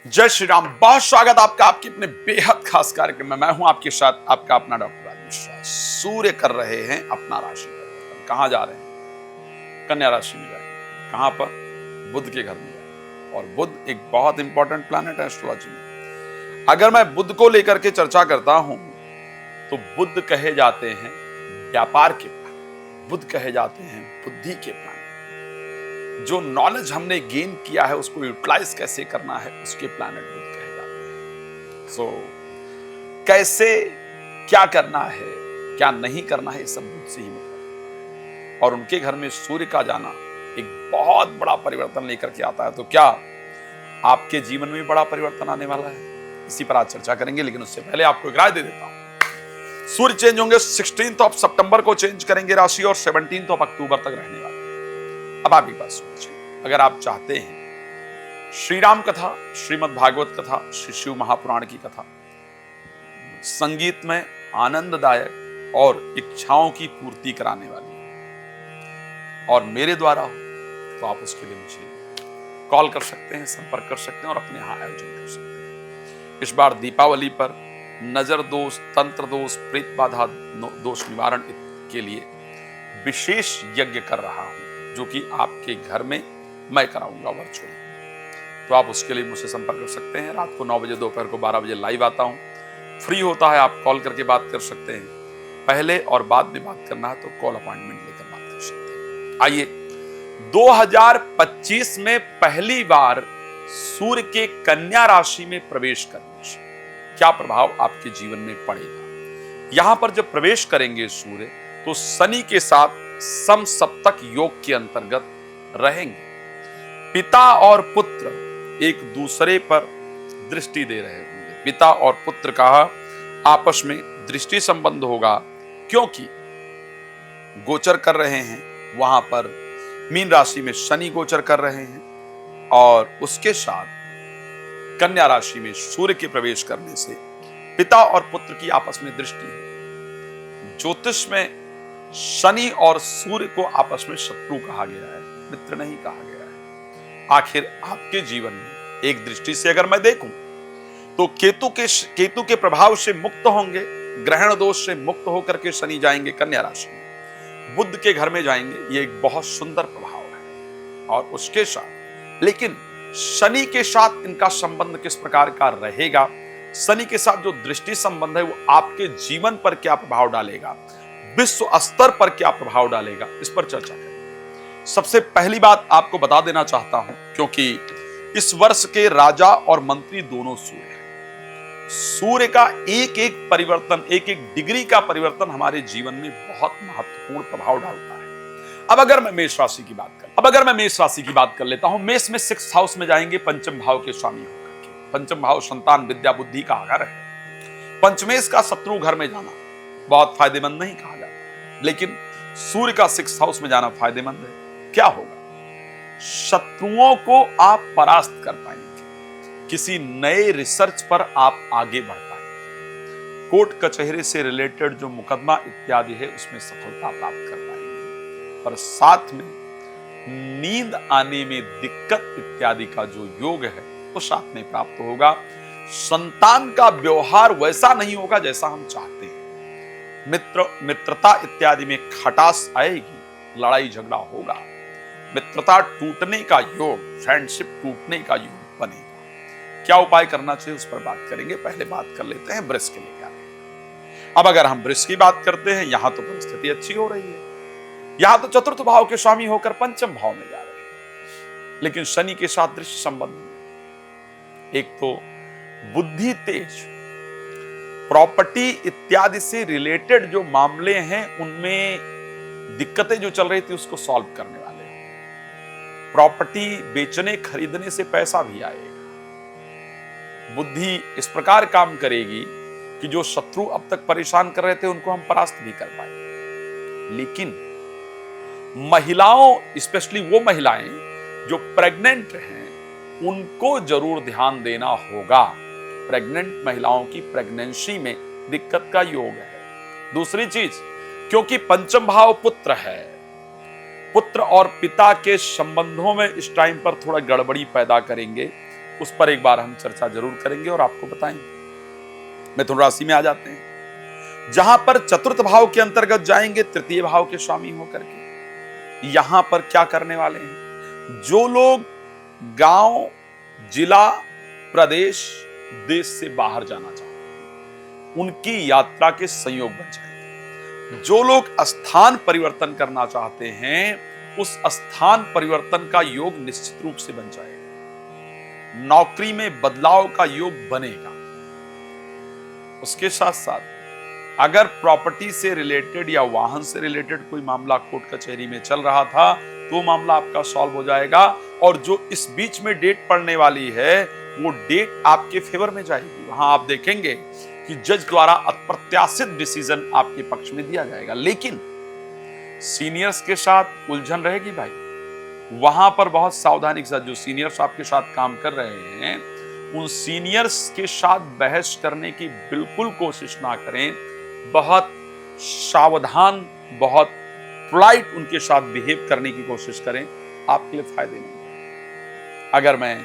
जय श्री राम। बहुत स्वागत आपका आपके अपने बेहद खास कार्यक्रम में। मैं हूं आपके साथ आपका अपना डॉक्टर राज मिश्रा। सूर्य कर रहे हैं अपना राशि परिवर्तन। कहां जा रहे हैं? कन्या राशि में जाएंगे। कहां पर? बुध के घर में जाएंगे। और बुध एक बहुत इंपॉर्टेंट प्लैनेट है एस्ट्रोलॉजी में। अगर मैं बुध को लेकर के चर्चा करता हूं तो बुध कहे जाते हैं व्यापार के प्लैनेट, बुध कहे जाते हैं बुद्धि के प्लैनेट। जो नॉलेज हमने गेन किया है उसको यूटिलाइज कैसे करना है उसके प्लैनेट बुध कहे जाते हैं। सो कैसे क्या करना है क्या नहीं करना है ये सब बुध से ही मतलब। और उनके घर में सूर्य का जाना एक बहुत बड़ा परिवर्तन लेकर के आता है। तो क्या आपके जीवन में बड़ा परिवर्तन आने वाला है? इसी पर आज चर्चा करेंगे, लेकिन उससे पहले आपको एक राय दे देता हूं। सूर्य चेंज होंगे 16 सितंबर को चेंज करेंगे राशि और 17 अक्टूबर तक रहने वाले। अब आप एक बात सोचिए, अगर आप चाहते हैं श्री राम कथा, श्रीमद् भागवत कथा, श्री शिव महापुराण की कथा संगीत में आनंददायक और इच्छाओं की पूर्ति कराने वाली है और मेरे द्वारा हो तो आप उसके लिए मुझे कॉल कर सकते हैं, संपर्क कर सकते हैं और अपने यहां आयोजन कर सकते हैं। इस बार दीपावली पर नजर दोष, तंत्र दोष, प्रेत बाधा दोष निवारण के लिए विशेष यज्ञ कर रहा हूं जो कि आपके घर में मैं कराऊंगा वर्चुअली। तो आप उसके लिए मुझसे संपर्क कर सकते हैं। रात को 9 बजे, दोपहर को 12 बजे लाइव आता हूं। फ्री होता है, आप कॉल करके बात कर सकते हैं। पहले और बाद में बात करना है तो कॉल अपॉइंटमेंट लेकर बात कर सकते हैं। आइए, 2025 में पहली बार सूर्य के कन्या राशि में प्रवेश करने से क्या प्रभाव आपके जीवन में पड़ेगा। यहां पर जब प्रवेश करेंगे सूर्य तो शनि के साथ समसप्तक योग के अंतर्गत रहेंगे। पिता और पुत्र एक दूसरे पर दृष्टि दे रहे होंगे। पिता और पुत्र का आपस में दृष्टि संबंध होगा, क्योंकि गोचर कर रहे हैं वहां पर मीन राशि में शनि गोचर कर रहे हैं और उसके साथ कन्या राशि में सूर्य के प्रवेश करने से पिता और पुत्र की आपस में दृष्टि है। ज्योतिष में शनि और सूर्य को आपस में शत्रु कहा गया है, मित्र नहीं कहा गया है। आखिर आपके जीवन में एक दृष्टि से अगर मैं देखूं तो केतु के प्रभाव से मुक्त होंगे, ग्रहण दोष से मुक्त होकर के शनि जाएंगे कन्या राशि में, बुध के घर में जाएंगे। ये एक बहुत सुंदर प्रभाव है। और उसके साथ लेकिन शनि के साथ इनका संबंध किस प्रकार का रहेगा, शनि के साथ जो दृष्टि संबंध है वो आपके जीवन पर क्या प्रभाव डालेगा, विश्व स्तर पर क्या प्रभाव डालेगा, इस पर चर्चा करेंगे। सबसे पहली बात आपको बता देना चाहता हूं, क्योंकि इस वर्ष के राजा और मंत्री दोनों सूर्य हैं। सूर्य का एक एक परिवर्तन, एक एक डिग्री का परिवर्तन हमारे जीवन में बहुत महत्वपूर्ण प्रभाव डालता है। अब अगर मैं मेष राशि की बात कर लेता हूं। मेष में 6th हाउस में जाएंगे पंचम भाव के स्वामी होकर के। पंचम भाव संतान, विद्या, बुद्धि का घर है। पंचमेश का शत्रु घर में जाना बहुत फायदेमंद नहीं कहा जाता, लेकिन सूर्य का 6th हाउस में जाना फायदेमंद है। क्या होगा? शत्रुओं को आप परास्त कर पाएंगे। किसी नए रिसर्च पर आप आगे बढ़ पाएंगे। कोर्ट कचहरी से रिलेटेड जो मुकदमा इत्यादि है उसमें सफलता प्राप्त कर पाएंगे। पर साथ में नींद आने में दिक्कत इत्यादि का जो योग है वो साथ में प्राप्त होगा। संतान का व्यवहार वैसा नहीं होगा जैसा हम चाहते हैं। मित्रता इत्यादि में खटास आएगी, लड़ाई झगड़ा होगा। मित्रता टूटने का योग, फ्रेंडशिप टूटने का योग बनेगा। क्या उपाय करना चाहिए उस पर बात करेंगे। पहले बात कर लेते हैं वृष के लिए क्या है। अब अगर हम वृष की बात करते हैं, यहां तो परिस्थिति अच्छी हो रही है। यहां तो चतुर्थ भाव के स्वामी होकर पंचम भाव में जा रहे हैं, लेकिन शनि के साथ दृश्य संबंध। एक तो बुद्धि तेज, प्रॉपर्टी इत्यादि से रिलेटेड जो मामले हैं उनमें दिक्कतें जो चल रही थी उसको सॉल्व करने वाले हैं। प्रॉपर्टी बेचने खरीदने से पैसा भी आएगा। बुद्धि इस प्रकार काम करेगी कि जो शत्रु अब तक परेशान कर रहे थे उनको हम परास्त भी कर पाएंगे। लेकिन महिलाओं, स्पेशली वो महिलाएं जो प्रेग्नेंट हैं, उनको जरूर ध्यान देना होगा। प्रेग्नेंट महिलाओं की प्रेगनेंसी में दिक्कत का योग है। दूसरी चीज, क्योंकि पंचम भाव पुत्र है, पुत्र और पिता के संबंधों में इस टाइम पर थोड़ा गड़बड़ी पैदा करेंगे। उस पर एक बार हम चर्चा जरूर करेंगे और आपको बताएंगे। मिथुन राशि में आ जाते हैं, जहां पर चतुर्थ भाव के अंतर्गत जाएंगे, तृतीय भाव के स्वामी होकर के यहां पर क्या करने वाले हैं। जो लोग गांव, जिला, प्रदेश, देश से बाहर जाना चाहते हैं, उनकी यात्रा के संयोग बन जाएंगे। जो लोग स्थान परिवर्तन करना चाहते हैं, उस स्थान परिवर्तन का योग निश्चित रूप से बन जाएगा। नौकरी में बदलाव का योग बनेगा। उसके साथ साथ अगर प्रॉपर्टी से रिलेटेड या वाहन से रिलेटेड कोई मामला कोर्ट कचहरी में चल रहा था, तो मामला आपका सॉल्व हो जाएगा। और जो इस बीच में डेट पड़ने वाली है, वो डेट आपके फेवर में जाएगी। वहां आप देखेंगे कि जज द्वारा अप्रत्याशित डिसीजन आपके पक्ष में दिया जाएगा। लेकिन सीनियर्स के साथ उलझन रहेगी भाई। वहां पर बहुत सावधानी के साथ, जो सीनियर्स आपके साथ काम कर रहे हैं, उन सीनियर्स के साथ बहस करने की बिल्कुल कोशिश ना करें। बहुत सावधान, बहुत पोलाइट उनके साथ बिहेव करने की कोशिश करें, आपके लिए फायदेमंद है। अगर मैं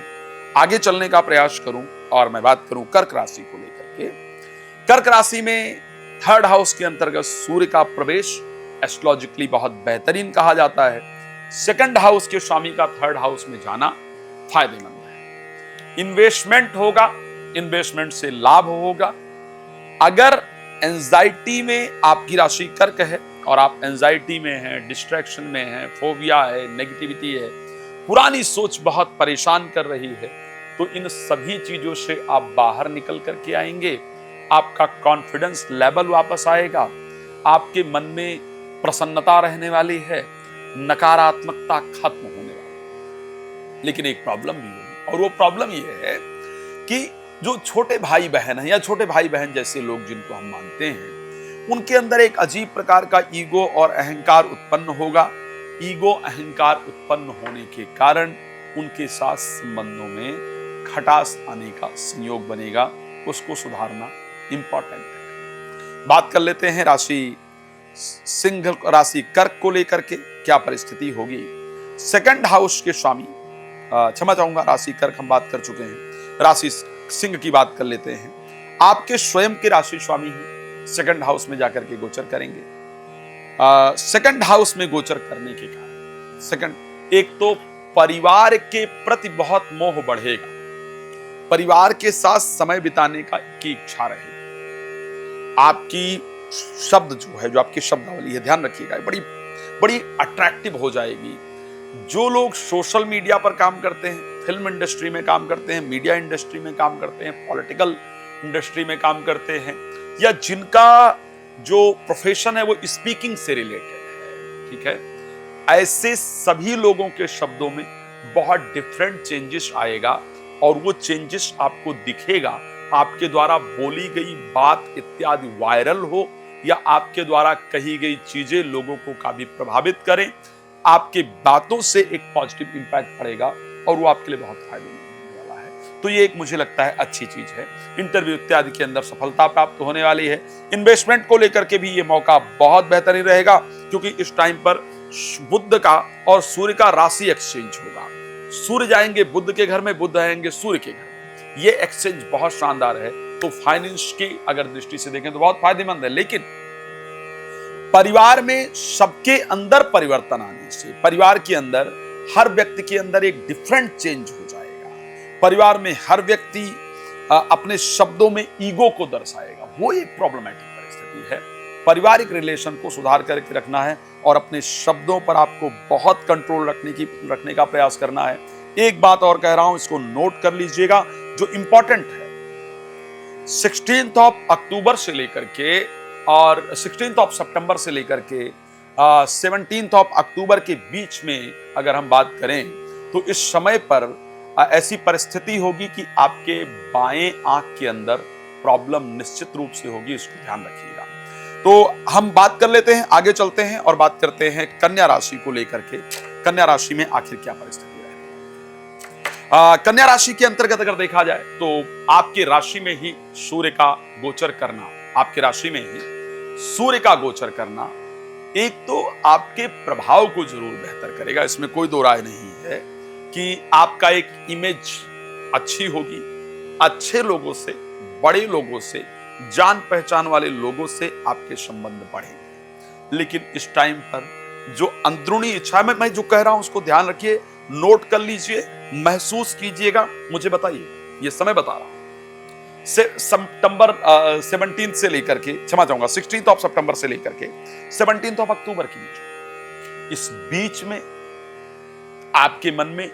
आगे चलने का प्रयास करूं और मैं बात करूं कर्क राशि को लेकर के, कर्क राशि में थर्ड हाउस के अंतर्गत सूर्य का प्रवेश एस्ट्रोलॉजिकली बहुत बेहतरीन कहा जाता है। सेकंड हाउस के स्वामी का थर्ड हाउस में जाना फायदेमंद है। इन्वेस्टमेंट होगा, इन्वेस्टमेंट से लाभ होगा। अगर एंजाइटी में आपकी राशि कर्क है और आप एंजाइटी में हैं, डिस्ट्रैक्शन में हैं, फोबिया है, नेगेटिविटी है, पुरानी सोच बहुत परेशान कर रही है, तो इन सभी चीजों से आप बाहर निकल करके आएंगे। आपका कॉन्फिडेंस लेवल वापस आएगा। आपके मन में प्रसन्नता रहने वाली है, नकारात्मकता खत्म होने वाली है। लेकिन एक प्रॉब्लम भी होगी, और वो प्रॉब्लम ये है कि जो छोटे भाई बहन हैं या छोटे भाई बहन जैसे लोग जिनको हम मानते हैं, उनके अंदर एक अजीब प्रकार का ईगो और अहंकार उत्पन्न होगा। ईगो अहंकार उत्पन्न होने के कारण उनके साथ संबंधों में खटास आने का संयोग बनेगा। उसको सुधारना इंपॉर्टेंट है। बात कर लेते हैं राशि सिंह राशि कर्क को लेकर के क्या परिस्थिति होगी। सेकंड हाउस के स्वामी, क्षमा चाहूंगा, राशि कर्क हम बात कर चुके हैं, राशि सिंह की बात कर लेते हैं। आपके स्वयं के राशि स्वामी हैं, सेकंड हाउस में जाकर के गोचर करेंगे। सेकंड हाउस में गोचर करने के कारण सेकंड, एक तो परिवार के प्रति बहुत मोह बढ़ेगा, परिवार के साथ समय बिताने की इच्छा रहेगी। आपकी शब्द जो है, जो आपकी शब्दावली है, ध्यान रखिएगा, बड़ी बड़ी अट्रैक्टिव हो जाएगी। जो लोग सोशल मीडिया पर काम करते हैं, फिल्म इंडस्ट्री में काम करते हैं, मीडिया इंडस्ट्री में काम करते हैं, पॉलिटिकल इंडस्ट्री में काम करते हैं, या जिनका जो प्रोफेशन है वो स्पीकिंग से रिलेटेड है, ठीक है, ऐसे सभी लोगों के शब्दों में बहुत डिफरेंट चेंजेस आएगा। और वो चेंजेस आपको दिखेगा, आपके द्वारा बोली गई बात इत्यादि वायरल हो, या आपके द्वारा कही गई चीजें लोगों को काफी प्रभावित करें। आपके बातों से एक पॉजिटिव इंपैक्ट पड़ेगा और वो आपके लिए बहुत फायदेमंद होने वाला है। तो ये एक मुझे लगता है अच्छी चीज है। इंटरव्यू इत्यादि के अंदर सफलता प्राप्त होने वाली है। इन्वेस्टमेंट को लेकर के भी ये मौका बहुत बेहतरीन रहेगा, क्योंकि इस टाइम पर बुध का और सूर्य का राशि एक्सचेंज होगा। सूर्य जाएंगे बुध के घर में, बुध आएंगे सूर्य के घर में। ये एक्सचेंज बहुत शानदार है। तो फाइनेंस की अगर दृष्टि से देखें तो बहुत फायदेमंद है। लेकिन परिवार में सबके अंदर परिवर्तन आने से, परिवार के अंदर हर व्यक्ति के अंदर एक डिफरेंट चेंज हो जाएगा। परिवार में हर व्यक्ति अपने शब्दों में ईगो को दर्शाएगा। वो एक प्रॉब्लमैटिक परिस्थिति है। पारिवारिक रिलेशन को सुधार करके रखना है और अपने शब्दों पर आपको बहुत कंट्रोल रखने का प्रयास करना है। एक बात और कह रहा हूं, इसको नोट कर लीजिएगा जो इंपॉर्टेंट है। 16 अक्टूबर से लेकर के और 16 सितंबर से लेकर के 17 अक्टूबर के बीच में अगर हम बात करें तो इस समय पर ऐसी परिस्थिति होगी कि आपके बाएं आंख के अंदर प्रॉब्लम निश्चित रूप से होगी। इसको ध्यान रखिएगा। तो हम बात कर लेते हैं, आगे चलते हैं और बात करते हैं कन्या राशि को लेकर के। कन्या राशि में आखिर क्या परिस्थिति है। कन्या राशि के अंतर्गत अगर देखा जाए तो आपकी राशि में ही सूर्य का गोचर करना, आपकी राशि में ही सूर्य का गोचर करना एक तो आपके प्रभाव को जरूर बेहतर करेगा, इसमें कोई दो राय नहीं है कि आपका एक इमेज अच्छी होगी, अच्छे लोगों से, बड़े लोगों से, जान पहचान वाले लोगों से आपके संबंध बढ़ेंगे। लेकिन इस टाइम पर जो अंदरूनी इच्छा, मैं जो कह रहा हूं उसको ध्यान रखिए, नोट कर लीजिए, महसूस कीजिएगा, मुझे बताइए। ये समय बता रहा हूं, सितंबर 17 से लेकर के, क्षमा चाहूंगा 16 ऑफ सितंबर से लेकर के 17 ऑफ अक्टूबर के बीच, इस बीच में आपके मन में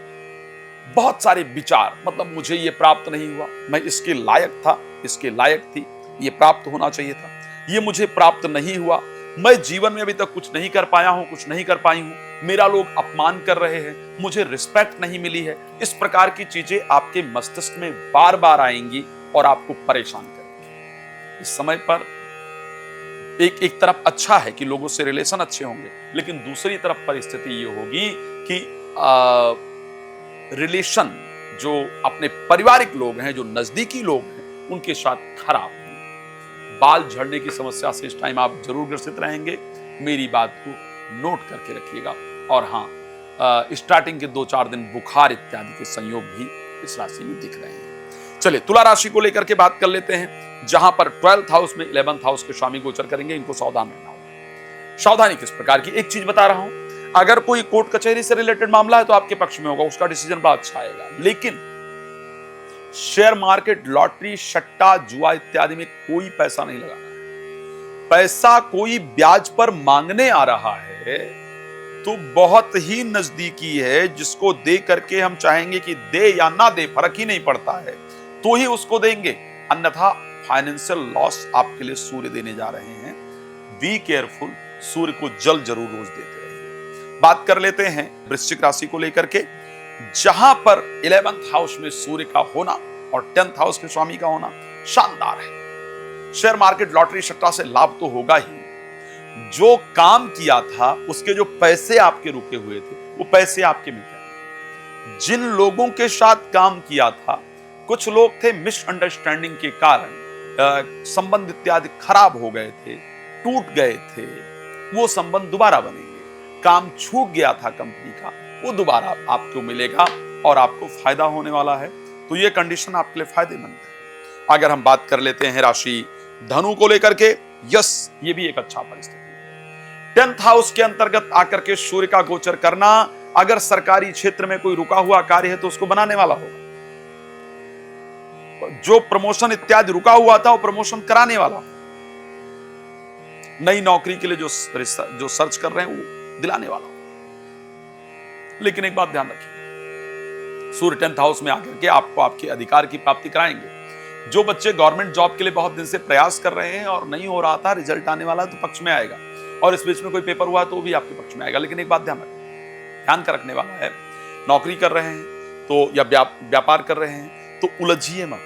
बहुत सारे विचार, मतलब मुझे ये प्राप्त नहीं हुआ, मैं इसके लायक था, इसके लायक थी, ये प्राप्त होना चाहिए था, ये मुझे प्राप्त नहीं हुआ, मैं जीवन में अभी तक कुछ नहीं कर पाया हूं, कुछ नहीं कर पाई हूं, मेरा लोग अपमान कर रहे हैं, मुझे रिस्पेक्ट नहीं मिली है। इस प्रकार की चीजें आपके मस्तिष्क में बार बार आएंगी और आपको परेशान करेंगी। इस समय पर एक तरफ अच्छा है कि लोगों से रिलेशन अच्छे होंगे, लेकिन दूसरी तरफ परिस्थिति ये होगी कि रिलेशन जो अपने पारिवारिक लोग हैं, जो नजदीकी लोग हैं, उनके साथ खराब होंगे। बाल झड़ने की समस्या से इस टाइम आप जरूर ग्रसित रहेंगे, मेरी बात को नोट करके रखिएगा। और हाँ, स्टार्टिंग के 2-4 दिन बुखार इत्यादि के संयोग भी इस राशि में दिख रहे हैं। चलिए तुला राशि को लेकर के बात कर लेते हैं, जहां पर 12th हाउस में 11th हाउस के स्वामी गोचर करेंगे। इनको सावधान रहना होगा। सावधानी किस प्रकार की, एक चीज बता रहा हूं, अगर कोई कोर्ट कचहरी से रिलेटेड मामला है तो आपके पक्ष में होगा, उसका डिसीजन बड़ा अच्छा आएगा। लेकिन शेयर मार्केट, लॉटरी, सट्टा, जुआ इत्यादि में कोई पैसा नहीं लगाना है। पैसा कोई ब्याज पर मांगने आ रहा है तो बहुत ही नजदीकी है, जिसको दे करके हम चाहेंगे कि दे या ना दे, फर्क ही नहीं पड़ता है, तो ही उसको देंगे, अन्यथा फाइनेंशियल लॉस आपके लिए सूर्य देने जा रहे हैं। बी केयरफुल, सूर्य को जल जरूर रोज देते रहिए। बात कर लेते हैं वृश्चिक राशि को लेकर के, जहां पर 11th हाउस में सूर्य का होना और 10th हाउस के स्वामी का होना शानदार है। शेयर मार्केट, लॉटरी, सट्टा से लाभ तो होगा ही, जो काम किया था उसके जो पैसे आपके रुके हुए थे वो पैसे आपके मिल जाएंगे। जिन लोगों के साथ काम किया था, कुछ लोग थे मिसअंडरस्टैंडिंग के कारण संबंध इत्यादि खराब हो गए थे, टूट गए थे, वो संबंध दोबारा बनेंगे। काम छूट गया था कंपनी का, वो दोबारा आपको मिलेगा और आपको फायदा होने वाला है। तो ये कंडीशन आपके लिए फायदेमंद है। अगर हम बात कर लेते हैं राशि धनु को लेकर के, यस, ये भी एक अच्छा परिस्थिति है। 10th हाउस के अंतर्गत आकर के सूर्य का गोचर करना, अगर सरकारी क्षेत्र में कोई रुका हुआ कार्य है तो उसको बनाने वाला होगा। जो प्रमोशन इत्यादि रुका हुआ था वो प्रमोशन कराने वाला, नई नौकरी के लिए जो सर्च कर रहे हैं वो दिलाने वाला। लेकिन एक बात ध्यान रखिए, सूर्य 10th हाउस में आकर के आपको आपके अधिकार की प्राप्ति कराएंगे। जो बच्चे गवर्नमेंट जॉब के लिए बहुत दिन से प्रयास कर रहे हैं और नहीं हो रहा था, रिजल्ट आने वाला है तो पक्ष में आएगा, और इस बीच में कोई पेपर हुआ तो भी आपके पक्ष में आएगा। लेकिन एक बात ध्यान का रखने वाला है, नौकरी कर रहे हैं तो या व्यापार कर रहे हैं तो उलझिए मत,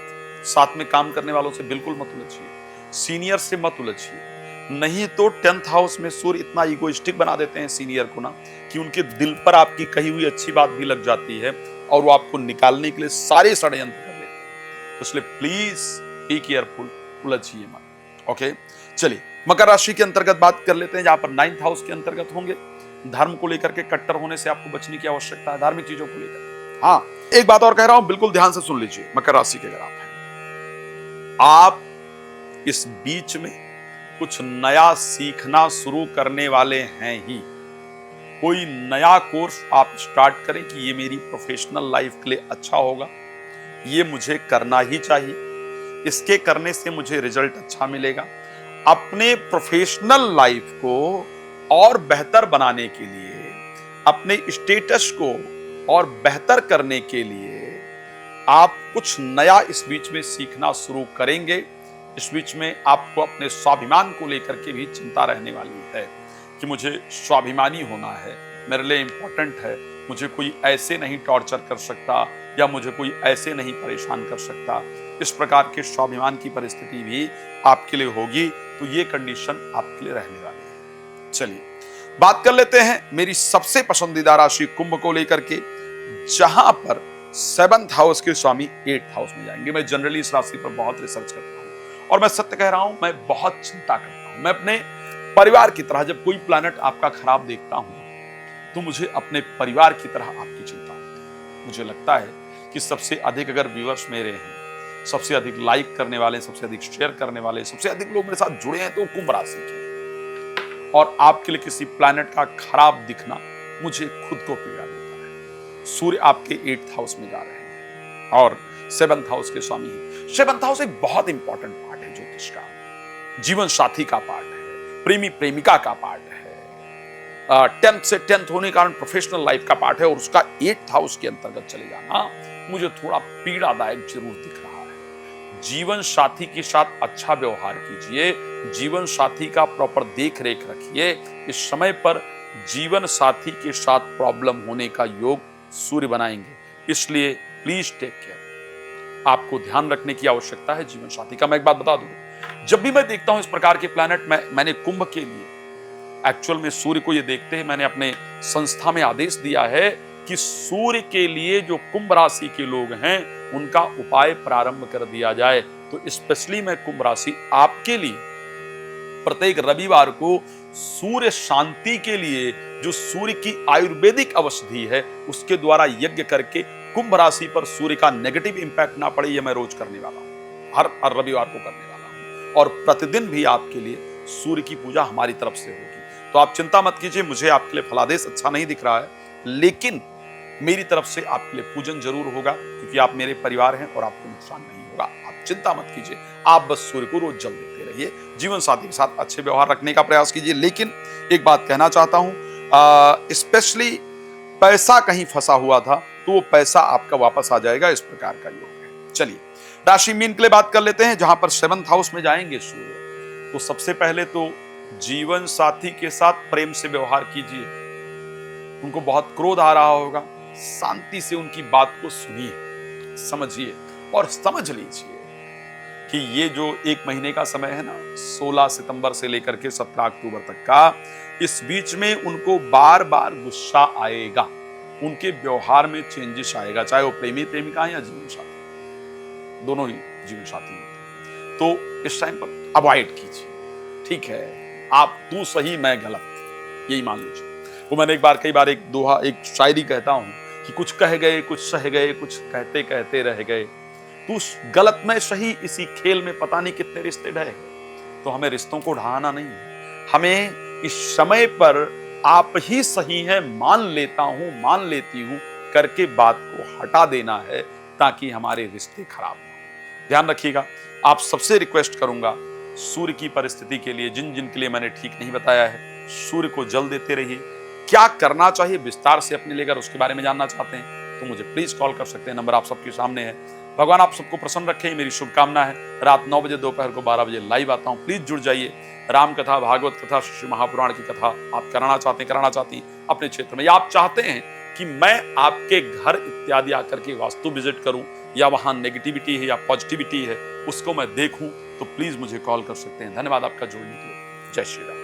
साथ में काम करने वालों से बिल्कुल मत उलझिए, सीनियर से मत उलझिए, नहीं तो 10th हाउस में सूर्य इतना ईगोइस्टिक बना देते हैं सीनियर को ना, कि उनके दिल पर आपकी कही हुई अच्छी बात भी लग जाती है और वो आपको निकालने के लिए सारे षड्यंत्र कर लेते हैं। तो इसलिए प्लीज बी केयरफुल, उलझिए मत। ओके, चलिए मकर राशि के अंतर्गत बात कर लेते हैं, जहां पर 9th हाउस के अंतर्गत होंगे। धर्म को लेकर के कट्टर होने से आपको बचने की आवश्यकता है, धार्मिक चीजों को लेकर। हाँ, एक बात और कह रहा हूं, बिल्कुल ध्यान से सुन लीजिए। मकर राशि के अगर आप इस बीच में कुछ नया सीखना शुरू करने वाले हैं ही, कोई नया कोर्स आप स्टार्ट करें कि ये मेरी प्रोफेशनल लाइफ के लिए अच्छा होगा, ये मुझे करना ही चाहिए, इसके करने से मुझे रिजल्ट अच्छा मिलेगा। अपने प्रोफेशनल लाइफ को और बेहतर बनाने के लिए, अपने स्टेटस को और बेहतर करने के लिए आप कुछ नया इस बीच में सीखना शुरू करेंगे। इस बीच में आपको अपने स्वाभिमान को लेकर के भी चिंता रहने वाली है कि मुझे स्वाभिमानी होना है, मेरे लिए इंपॉर्टेंट है, मुझे कोई ऐसे नहीं टॉर्चर कर सकता या मुझे कोई ऐसे नहीं परेशान कर सकता। इस प्रकार के स्वाभिमान की परिस्थिति भी आपके लिए होगी, तो ये कंडीशन आपके लिए रहने वाली है। चलिए बात कर लेते हैं मेरी सबसे पसंदीदा राशि कुंभ को लेकर के, जहां पर 7th हाउस के स्वामी 8th हाउस में जाएंगे। मैं जनरली इस राशि पर बहुत रिसर्च करता हूं और मैं सत्य कह रहा हूं, मैं बहुत चिंता करता हूं। मैं अपने परिवार की तरह, जब कोई प्लैनेट आपका खराब देखता हूं तो मुझे अपने परिवार की तरह आपकी चिंता होती है। मुझे लगता है कि सबसे अधिक अगर व्यूअर्स मेरे हैं, सबसे अधिक लाइक करने वाले, सबसे अधिक शेयर करने वाले, सबसे अधिक लोग मेरे साथ जुड़े हैं तो कुंभ राशि के। और आपके लिए किसी प्लैनेट का खराब दिखना मुझे खुद को पीड़ा देता है। सूर्य आपके 8th हाउस में जा रहे हैं और 7th हाउस के स्वामी हैं। 7th हाउस एक बहुत इंपॉर्टेंट पार्ट है ज्योतिष का, जीवन साथी का पार्ट है, प्रेमी प्रेमिका का पार्ट है, 10th से 10th होने के कारण प्रोफेशनल लाइफ का पार्ट है। और उसका 8th हाउस के अंतर्गत चले जाना मुझे थोड़ा पीड़ादायक जरूर दिख रहा है। जीवन साथी के साथ अच्छा व्यवहार कीजिए, जीवन साथी का प्रॉपर देख रेख रखिए। इस समय पर जीवन साथी के साथ प्रॉब्लम होने का योग सूर्य बनाएंगे, इसलिए प्लीज टेक केयर। आपको ध्यान रखने की आवश्यकता है जीवन साथी का। मैं एक बात बता दूं, जब भी मैं देखता हूं इस प्रकार के प्लैनेट, मैंने कुंभ के लिए एक्चुअल में सूर्य को ये देखते हैं, मैंने अपने संस्था में आदेश दिया है कि सूर्य के लिए जो कुंभ राशि के लोग हैं उनका उपाय प्रारंभ कर दिया जाए। तो स्पेशली मैं कुंभ राशि आपके लिए प्रत्येक रविवार को सूर्य शांति के लिए, जो सूर्य की आयुर्वेदिक औषधि है उसके द्वारा यज्ञ करके कुंभ राशि पर सूर्य का नेगेटिव इंपैक्ट ना पड़े, यह मैं रोज करने वाला हूं, हर रविवार को करने वाला हूं। और प्रतिदिन भी आपके लिए सूर्य की पूजा हमारी तरफ से होगी। तो आप चिंता मत कीजिए, मुझे आपके लिए फलादेश अच्छा नहीं दिख रहा है, लेकिन मेरी तरफ से आपके लिए पूजन जरूर होगा, क्योंकि आप मेरे परिवार हैं और आपको नुकसान नहीं होगा। आप चिंता मत कीजिए, आप बस सूर्य को रोज जल देते रहिए, जीवन साथी के साथ अच्छे व्यवहार रखने का प्रयास कीजिए। लेकिन एक बात कहना चाहता हूं, स्पेशली पैसा कहीं फंसा हुआ था तो वो पैसा आपका वापस आ जाएगा, इस प्रकार का योग है। चलिए राशि मीन के लिए बात कर लेते हैं, जहां पर 7th हाउस में जाएंगे सूर्य। तो सबसे पहले तो जीवन साथी के साथ प्रेम से व्यवहार कीजिए। उनको बहुत क्रोध आ रहा होगा, शांति से उनकी बात को सुनिए, समझिए और समझ लीजिए कि ये जो 1 महीने का समय है ना, 16 सितंबर से लेकर के 17 अक्टूबर तक का, इस बीच में उनको बार बार गुस्सा आएगा, उनके व्यवहार में चेंजेस आएगा, चाहे वो प्रेमी प्रेमिका है या जीवन साथी, दोनों ही जीवन साथी हैं। तो इस टाइम पर अवॉइड कीजिए, ठीक है, आप तू सही मैं गलत, यही मान लीजिए। वो मैंने कई बार एक दोहा, एक शायरी कहता हूं कि कुछ कह गए, कुछ सह गए, कुछ कहते कहते रह गए, तू गलत में सही, इसी खेल में पता नहीं कितने रिश्ते ढह गए। तो हमें रिश्तों को ढहाना नहीं है, हमें इस समय पर आप ही सही है, मान लेता हूं, मान लेती हूं करके बात को हटा देना है, ताकि हमारे रिश्ते खराब ना हो। ध्यान रखिएगा। आप सबसे रिक्वेस्ट करूंगा, सूर्य की परिस्थिति के लिए, जिन जिन के लिए मैंने ठीक नहीं बताया है, सूर्य को जल देते रहिए। क्या करना चाहिए विस्तार से अपने लिए, अगर उसके बारे में जानना चाहते हैं तो मुझे प्लीज कॉल कर सकते हैं, नंबर आप सबके सामने है। भगवान आप सबको प्रसन्न रखे, मेरी शुभकामना है। रात 9 बजे, दोपहर को 12 बजे लाइव आता हूँ, प्लीज जुड़ जाइए। राम कथा, भागवत कथा, शिव महापुराण की कथा आप कराना चाहती हैं अपने क्षेत्र में, या आप चाहते हैं कि मैं आपके घर इत्यादि आकर के वास्तु विजिट करूं, या वहां नेगेटिविटी है या पॉजिटिविटी है उसको मैं देखूं, तो प्लीज मुझे कॉल कर सकते हैं। धन्यवाद आपका जुड़ने के लिए। जय श्री राम।